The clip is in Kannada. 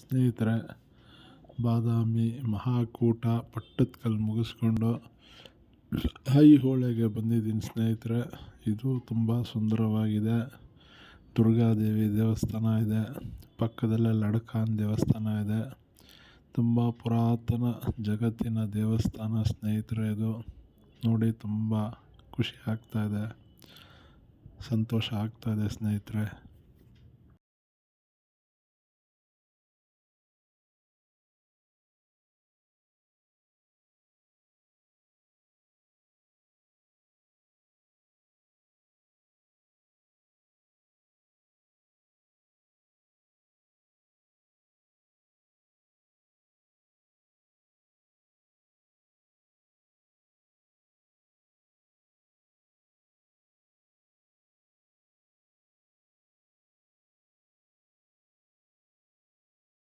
ಸ್ನೇಹಿತರೆ, ಬಾದಾಮಿ ಮಹಾಕೂಟ ಪಟ್ಟದಕಲ್ಲು ಮುಗಿಸ್ಕೊಂಡು ಐಹೊಳೆಗೆ ಬಂದಿದ್ದೀನಿ ಸ್ನೇಹಿತರೆ. ಇದು ತುಂಬ ಸುಂದರವಾಗಿದೆ. ದುರ್ಗಾದೇವಿ ದೇವಸ್ಥಾನ ಇದೆ, ಪಕ್ಕದಲ್ಲೇ ಲಡ್ಕಾನ್ ದೇವಸ್ಥಾನ ಇದೆ. ತುಂಬ ಪುರಾತನ ಜಗತ್ತಿನ ದೇವಸ್ಥಾನ ಸ್ನೇಹಿತರೆ. ಇದು ನೋಡಿ ತುಂಬ ಖುಷಿ ಆಗ್ತಾಯಿದೆ, ಸಂತೋಷ ಆಗ್ತಾಯಿದೆ ಸ್ನೇಹಿತರೆ.